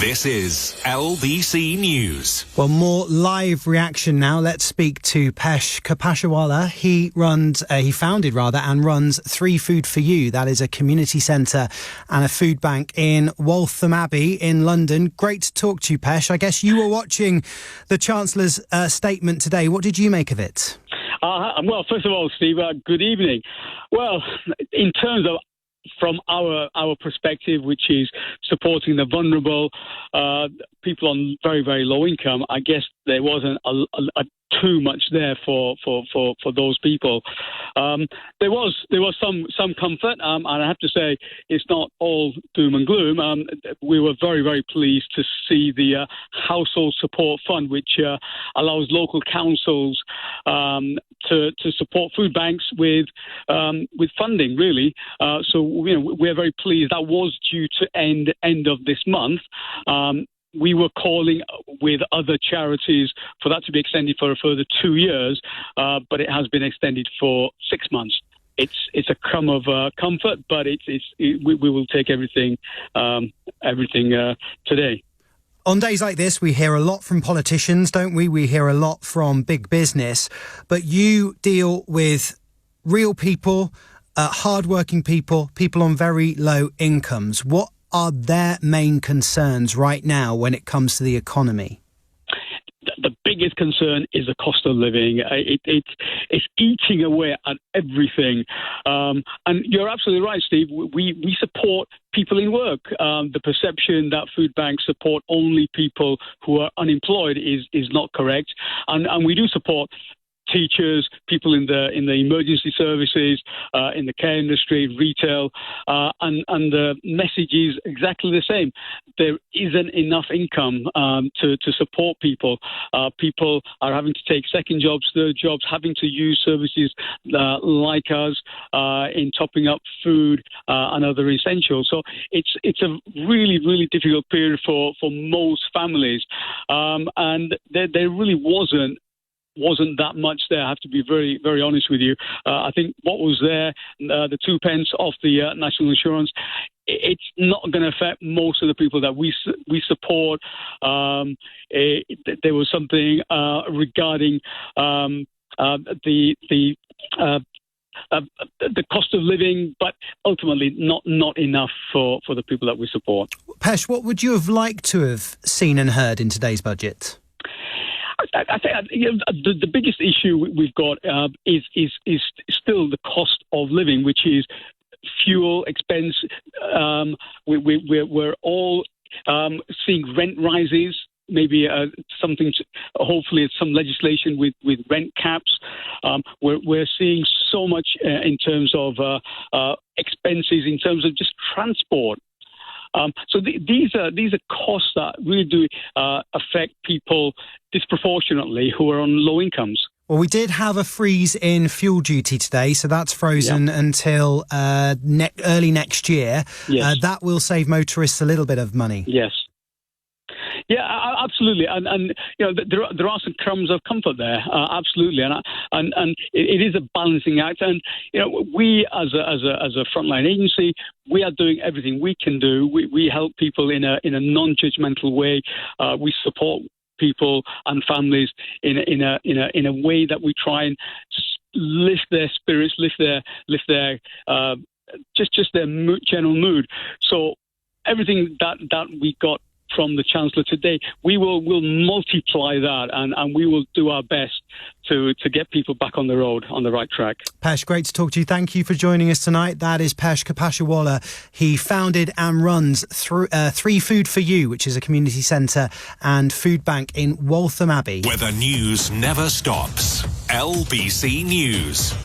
This is LBC News. Well, more live reaction now. Let's speak to Pesh Kapashawala. He founded and runs 3 Food for You. That is a community centre and a food bank in Waltham Abbey in London. Great to talk to you, Pesh. I guess you were watching the Chancellor's statement today. What did you make of it? Well, first of all, Steve, good evening. Well, in terms of from our perspective, which is supporting the vulnerable, people on very, very low income, I guess there wasn't a too much there for those people. There was some comfort, and I have to say it's not all doom and gloom. We were very, very pleased to see the Household Support Fund, which allows local councils to support food banks with funding, really. So we're very pleased. That was due to end of this month. We were calling with other charities for that to be extended for a further 2 years, but it has been extended for 6 months. It's a crumb of comfort, but we will take everything today. On days like this, we hear a lot from politicians, don't we? We hear a lot from big business, but you deal with real people, hardworking people, people on very low incomes. What are their main concerns right now when it comes to the economy? The biggest concern is the cost of living. It's eating away at everything. And you're absolutely right, Steve. We support people in work. The perception that food banks support only people who are unemployed is not correct. And we do support teachers, people in the emergency services, in the care industry, retail, and the message is exactly the same. There isn't enough income to support people. People are having to take second jobs, third jobs, having to use services like us in topping up food and other essentials. So it's a really, really difficult period for most families, and there really wasn't that much there. I have to be very, very honest with you. I think what was there, the 2 pence off the national insurance, it's not going to affect most of the people that we support. There was something regarding the cost of living, but ultimately not enough for the people that we support. Pesh, what would you have liked to have seen and heard in today's budget? I think the biggest issue we've got is still the cost of living, which is fuel expense. We're all seeing rent rises. Maybe hopefully some legislation with rent caps. We're seeing so much in terms of expenses, in terms of just transport. So these are costs that really do affect people disproportionately who are on low incomes. Well, we did have a freeze in fuel duty today, so that's frozen until early next year. Yes. That will save motorists a little bit of money. Yes. Yeah, absolutely, and there are some crumbs of comfort there, absolutely, and it is a balancing act, and we as a frontline agency, we are doing everything we can do. We help people in a non-judgmental way. We support people and families in a way that we try and lift their spirits, lift their just their general mood. So everything that we got from the Chancellor today, we'll multiply that, and we will do our best to get people back on the road, on the right track. Pesh, great to talk to you. Thank you for joining us tonight. That is Pesh Kapashawala. He founded and runs 3 Food for You, which is a community centre and food bank in Waltham Abbey. Where the news never stops. LBC News.